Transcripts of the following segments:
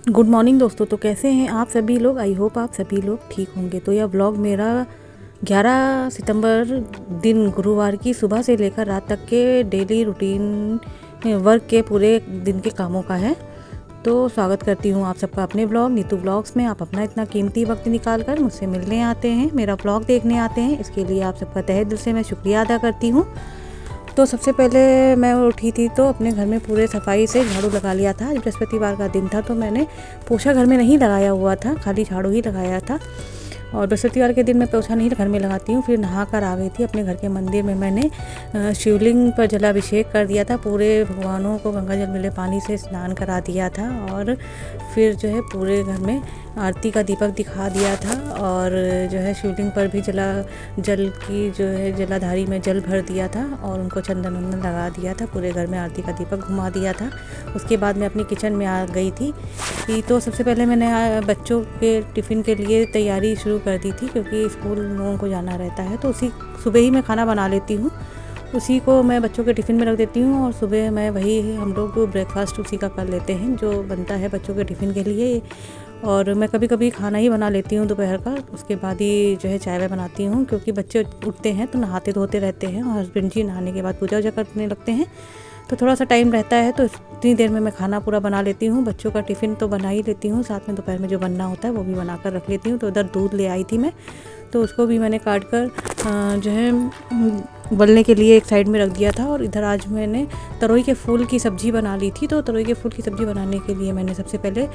Good morning दोस्तों। तो कैसे हैं आप सभी लोग? आई होप आप सभी लोग ठीक होंगे। तो यह व्लॉग मेरा 11 सितंबर दिन गुरुवार की सुबह से लेकर रात तक के डेली रूटीन वर्क के पूरे दिन के कामों का है। तो स्वागत करती हूँ आप सबका अपने ब्लॉग नीतू ब्लॉग्स में। आप अपना इतना कीमती वक्त निकाल कर मुझसे मिलने आते हैं, मेरा ब्लॉग देखने आते हैं, इसके लिए आप सबका तहे दिल से मैं शुक्रिया अदा करती हूँ। तो सबसे पहले मैं उठी थी तो अपने घर में पूरे सफाई से झाड़ू लगा लिया था। आज बृहस्पतिवार का दिन था तो मैंने पोछा घर में नहीं लगाया हुआ था, खाली झाड़ू ही लगाया था। और बृहस्पतिवार के दिन मैं पोछा नहीं घर में लगाती हूँ। फिर नहा कर आ गई थी अपने घर के मंदिर में। मैंने शिवलिंग पर जलाभिषेक कर दिया था, पूरे भगवानों को गंगा जल मिले पानी से स्नान करा दिया था। और फिर जो है पूरे घर में आरती का दीपक दिखा दिया था। और जो है शिवलिंग पर भी जल की जो है जलाधारी में जल भर दिया था और उनको चंदन वंदन लगा दिया था। पूरे घर में आरती का दीपक घुमा दिया था। उसके बाद मैं अपनी किचन में आ गई थी। तो सबसे पहले मैंने बच्चों के टिफ़िन के लिए तैयारी शुरू कर दी थी, क्योंकि स्कूल लोगों को जाना रहता है। तो उसी सुबह ही मैं खाना बना लेती हूँ, उसी को मैं बच्चों के टिफ़िन में रख देती हूँ। और सुबह मैं वही हम लोग ब्रेकफास्ट उसी का कर लेते हैं जो बनता है बच्चों के टिफ़िन के लिए। और मैं कभी कभी खाना ही बना लेती हूँ दोपहर का, उसके बाद ही जो है चाय वाय बनाती हूँ। क्योंकि बच्चे उठते हैं तो नहाते धोते रहते हैं और हस्बैंड जी नहाने के बाद पूजा वूजा करने लगते हैं, तो थोड़ा सा टाइम रहता है। तो इतनी देर में मैं खाना पूरा बना लेती हूँ। बच्चों का टिफ़िन तो बना ही लेती हूँ, साथ में दोपहर में जो बनना होता है वो भी बना कर रख लेती हूँ। तो उधर दूध ले आई थी मैं, तो उसको भी मैंने काट कर जो है उबलने के लिए एक साइड में रख दिया था। और इधर आज मैंने तरोई के फूल की सब्ज़ी बना ली थी। तो तरोई के फूल की सब्ज़ी बनाने के लिए मैंने सबसे पहले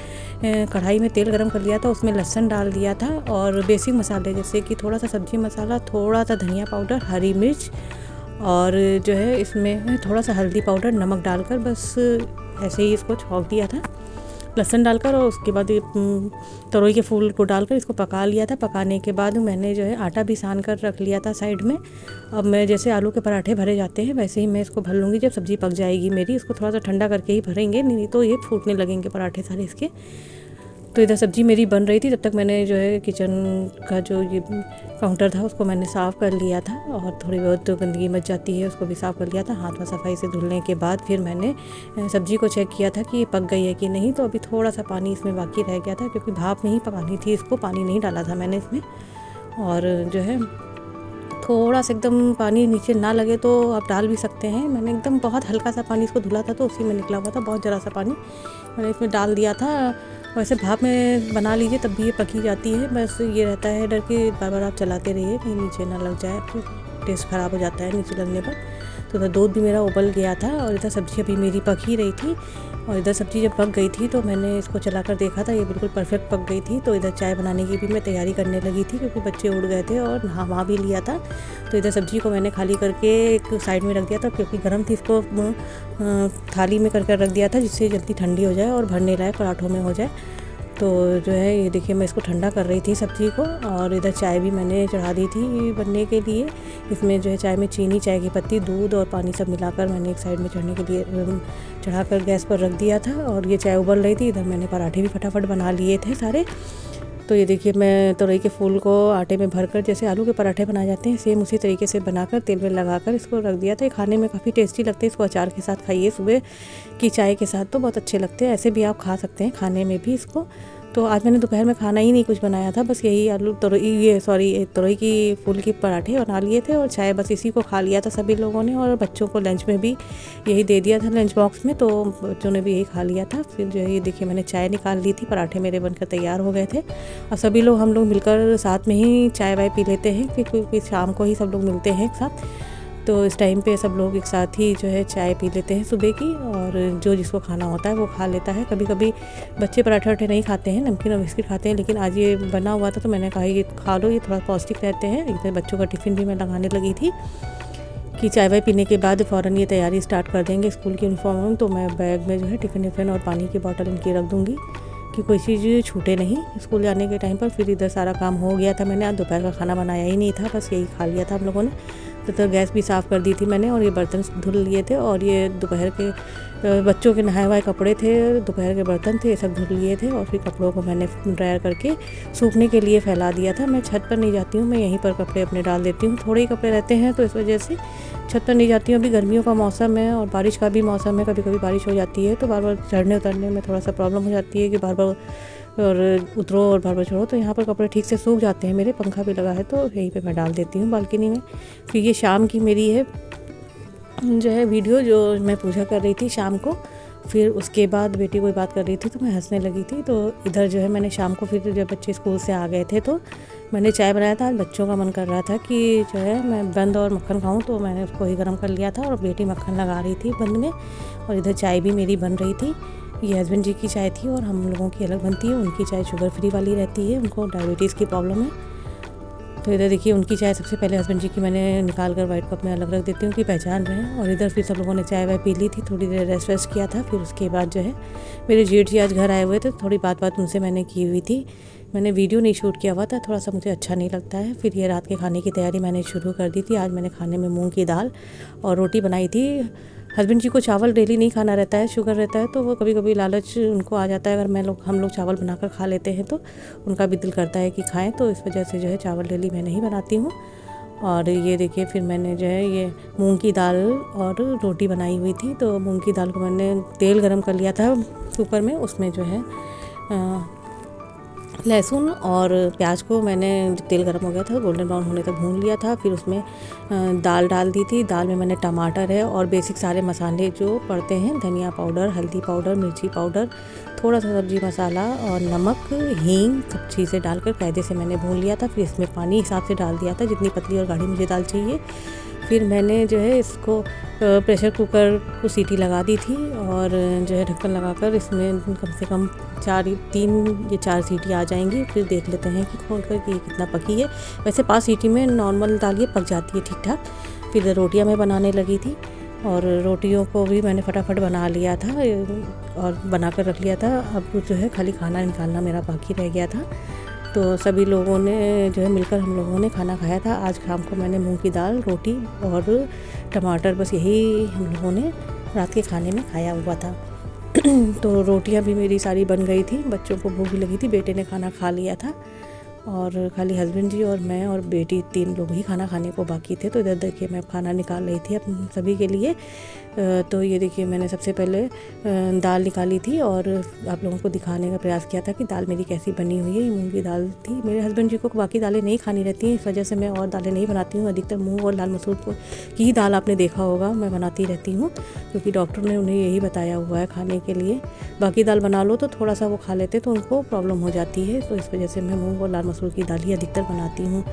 कढ़ाई में तेल गरम कर लिया था, उसमें लहसुन डाल दिया था और बेसिक मसाले जैसे कि थोड़ा सा सब्ज़ी मसाला, थोड़ा सा धनिया पाउडर, हरी मिर्च और जो है इसमें थोड़ा सा हल्दी पाउडर, नमक डालकर बस ऐसे ही इसको छौंक दिया था लहसुन डालकर। और उसके बाद तरोई के फूल को डालकर इसको पका लिया था। पकाने के बाद मैंने जो है आटा भी सान कर रख लिया था साइड में। अब मैं जैसे आलू के पराठे भरे जाते हैं वैसे ही मैं इसको भर लूँगी जब सब्ज़ी पक जाएगी मेरी। इसको थोड़ा सा ठंडा करके ही भरेंगे, नहीं तो ये फूटने लगेंगे पराठे सारे इसके। तो इधर सब्ज़ी मेरी बन रही थी, तब तक मैंने जो है किचन का जो ये काउंटर था उसको मैंने साफ़ कर लिया था। और थोड़ी बहुत तो गंदगी मच जाती है उसको भी साफ़ कर लिया था। हाथ में सफाई से धुलने के बाद फिर मैंने सब्ज़ी को चेक किया था कि ये पक गई है कि नहीं। तो अभी थोड़ा सा पानी इसमें बाकी रह गया था, क्योंकि भाप में ही पकानी थी इसको, पानी नहीं डाला था मैंने इसमें। और जो है थोड़ा सा एकदम पानी नीचे ना लगे तो आप डाल भी सकते हैं। मैंने एकदम बहुत हल्का सा पानी इसको धुला था तो उसी में निकला हुआ था, बहुत ज़रा सा पानी मैंने इसमें डाल दिया था। वैसे भाप में बना लीजिए तब भी ये पकी जाती है, बस ये रहता है डर कि बार बार आप चलाते रहिए कहीं नीचे ना लग जाए, फिर टेस्ट ख़राब हो जाता है नीचे लगने पर। तो इधर दूध भी मेरा उबल गया था और इधर सब्ज़ी अभी मेरी पक ही रही थी। और इधर सब्ज़ी जब पक गई थी तो मैंने इसको चलाकर देखा था, ये बिल्कुल परफेक्ट पक गई थी। तो इधर चाय बनाने की भी मैं तैयारी करने लगी थी, क्योंकि बच्चे उड़ गए थे और नहा भी लिया था। तो इधर सब्ज़ी को मैंने खाली करके एक साइड में रख दिया था, क्योंकि गर्म थी, इसको थाली में कर रख दिया था जिससे जल्दी ठंडी हो जाए और भरने लायक पराठों में हो जाए। तो जो है ये देखिए मैं इसको ठंडा कर रही थी सब्ज़ी को। और इधर चाय भी मैंने चढ़ा दी थी बनने के लिए। इसमें जो है चाय में चीनी, चाय की पत्ती, दूध और पानी सब मिलाकर मैंने एक साइड में चढ़ने के लिए चढ़ाकर गैस पर रख दिया था। और ये चाय उबल रही थी, इधर मैंने पराठे भी फटाफट बना लिए थे सारे। तो ये देखिए मैं तरोई के फूल को आटे में भरकर जैसे आलू के पराठे बनाए जाते हैं सेम उसी तरीके से बनाकर तेल में लगाकर इसको रख दिया था। ये खाने में काफ़ी टेस्टी लगते हैं, इसको अचार के साथ खाइए, सुबह की चाय के साथ तो बहुत अच्छे लगते हैं। ऐसे भी आप खा सकते हैं खाने में भी इसको। तो आज मैंने दोपहर में खाना ही नहीं कुछ बनाया था, बस यही तरोई की फूल की पराठे बना लिए थे और चाय, बस इसी को खा लिया था सभी लोगों ने। और बच्चों को लंच में भी यही दे दिया था लंच बॉक्स में, तो बच्चों ने भी यही खा लिया था। फिर जो है ये देखिए मैंने चाय निकाल ली थी, पराठे मेरे बनकर तैयार हो गए थे। और सभी लोग हम लोग मिलकर साथ में ही चाय वाय पी लेते हैं, क्योंकि शाम को ही सब लोग मिलते हैं एक साथ। तो इस टाइम पे सब लोग एक साथ ही जो है चाय पी लेते हैं सुबह की, और जो जिसको खाना होता है वो खा लेता है। कभी कभी बच्चे पराठे वराठे नहीं खाते हैं, नमकीन और बिस्किट खाते हैं, लेकिन आज ये बना हुआ था तो मैंने कहा ये खा लो, ये थोड़ा पौष्टिक रहते हैं। इधर बच्चों का टिफ़िन भी मैं लगाने लगी थी कि चाय वाय पीने के बाद फ़ौरन ये तैयारी स्टार्ट कर देंगे स्कूल की यूनिफॉर्म में। तो मैं बैग में जो है टिफ़िन और पानी की बॉटल इनकी रख दूँगी कि कोई चीज़ छूटे नहीं स्कूल जाने के टाइम पर। फिर इधर सारा काम हो गया था, मैंने आज दोपहर का खाना बनाया ही नहीं था, बस यही खा लिया था हम लोगों ने। तो गैस भी साफ़ कर दी थी मैंने, और ये बर्तन धुल लिए थे, और ये दोपहर के बच्चों के नहाए हुए कपड़े थे, दोपहर के बर्तन थे, ये सब धुल लिए थे। और फिर कपड़ों को मैंने ड्रायर करके सूखने के लिए फैला दिया था। मैं छत पर नहीं जाती हूँ, मैं यहीं पर कपड़े अपने डाल देती हूँ। थोड़े ही कपड़े रहते हैं तो इस वजह से छत पर नहीं जाती हूँ। अभी गर्मियों का मौसम है और बारिश का भी मौसम है, कभी कभी बारिश हो जाती है तो बार बार चढ़ने उतरने में थोड़ा सा प्रॉब्लम हो जाती है कि बार बार और उतरो और बार बार चढ़ो। तो यहाँ पर कपड़े ठीक से सूख जाते हैं मेरे, पंखा भी लगा है तो यहीं पे मैं डाल देती हूँ बालकनी में। फिर ये शाम की मेरी है जो है वीडियो, जो मैं पूजा कर रही थी शाम को। फिर उसके बाद बेटी कोई बात कर रही थी तो मैं हंसने लगी थी। तो इधर जो है मैंने शाम को, फिर जब बच्चे स्कूल से आ गए थे तो मैंने चाय बनाया था। आज बच्चों का मन कर रहा था कि जो है मैं बंद और मक्खन खाऊं, तो मैंने उसको ही गर्म कर लिया था और बेटी मक्खन लगा रही थी बंद में, और इधर चाय भी मेरी बन रही थी। ये हस्बैंड जी की चाय थी और हम लोगों की अलग बनती है। उनकी चाय शुगर फ्री वाली रहती है, उनको डायबिटीज़ की प्रॉब्लम है। तो इधर देखिए उनकी चाय सबसे पहले हस्बैंड जी की मैंने निकाल कर वाइट कप में अलग रख देती हूँ कि पहचान रहे हैं। और इधर फिर सब लोगों ने चाय वाय पी ली थी, थोड़ी देर रेस्ट वेस्ट किया था। फिर उसके बाद जो है मेरे जेठ जी आज घर आए हुए थे, थोड़ी बात उनसे मैंने की हुई थी। मैंने वीडियो नहीं शूट किया हुआ था, थोड़ा सा मुझे अच्छा नहीं लगता है। फिर ये रात के खाने की तैयारी मैंने शुरू कर दी थी। आज मैंने खाने में मूँग की दाल और रोटी बनाई थी। हस्बैंड जी को चावल डेली नहीं खाना रहता है, शुगर रहता है, तो वो कभी कभी लालच उनको आ जाता है। अगर हम लोग चावल बनाकर खा लेते हैं तो उनका भी दिल करता है कि खाएं, तो इस वजह से जो है चावल डेली मैं नहीं बनाती हूँ। और ये देखिए फिर मैंने जो है ये मूंग की दाल और रोटी बनाई हुई थी। तो मूंग की दाल को मैंने तेल गरम कर लिया था कुकर में, उसमें जो है लहसुन और प्याज को मैंने तेल गर्म हो गया था गोल्डन ब्राउन होने तक भून लिया था। फिर उसमें दाल डाल दी थी। दाल में मैंने टमाटर है और बेसिक सारे मसाले जो पड़ते हैं, धनिया पाउडर, हल्दी पाउडर, मिर्ची पाउडर, थोड़ा सा सब्जी मसाला और नमक, हींग, सब चीज़ें डालकर कायदे से मैंने भून लिया था। फिर इसमें पानी हिसाब से डाल दिया था, जितनी पतली और गाढ़ी मुझे दाल चाहिए। फिर मैंने जो है इसको प्रेशर कुकर को सीटी लगा दी थी और जो है ढक्कन लगाकर इसमें कम से कम 3 या 4 सीटी आ जाएंगी। फिर देख लेते हैं कि खोल कर कि ये कितना पकी है। वैसे 5 सीटी में नॉर्मल दाल ये पक जाती है ठीक ठाक। फिर रोटियां मैं बनाने लगी थी और रोटियों को भी मैंने फटाफट बना लिया था और बना कर रख लिया था। अब जो है खाली खाना निकालना मेरा बाकी रह गया था। तो सभी लोगों ने जो है मिलकर हम लोगों ने खाना खाया था। आज शाम को मैंने मूंग की दाल, रोटी और टमाटर, बस यही हम लोगों ने रात के खाने में खाया हुआ था। तो रोटियां भी मेरी सारी बन गई थी, बच्चों को भूख भी लगी थी, बेटे ने खाना खा लिया था और खाली हस्बैंड जी और मैं और बेटी 3 लोग ही खाना खाने को बाकी थे। तो इधर देखिए मैं खाना निकाल रही थी अपने सभी के लिए। तो ये देखिए मैंने सबसे पहले दाल निकाली थी और आप लोगों को दिखाने का प्रयास किया था कि दाल मेरी कैसी बनी हुई है। ये मूंग की दाल थी। मेरे हस्बैंड जी को बाकी दालें नहीं खानी रहती हैं, इस वजह से मैं और दालें नहीं बनाती हूँ। अधिकतर मूंग और लाल मसूर की ही दाल आपने देखा होगा मैं बनाती रहती हूँ, क्योंकि डॉक्टर ने उन्हें यही बताया हुआ है खाने के लिए। बाकी दाल बना लो तो थोड़ा सा वो खा लेते तो उनको प्रॉब्लम हो जाती है, तो इस वजह से मैं मूंग और लाल मसूर की दाल ही अधिकतर बनाती हूँ।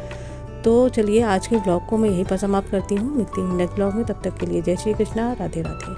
तो चलिए आज के ब्लॉग को मैं यहीं पर समाप्त करती हूँ। मिलती हूँ नेक्स्ट ब्लॉग में, तब तक के लिए जय श्री कृष्णा, राधे राधे।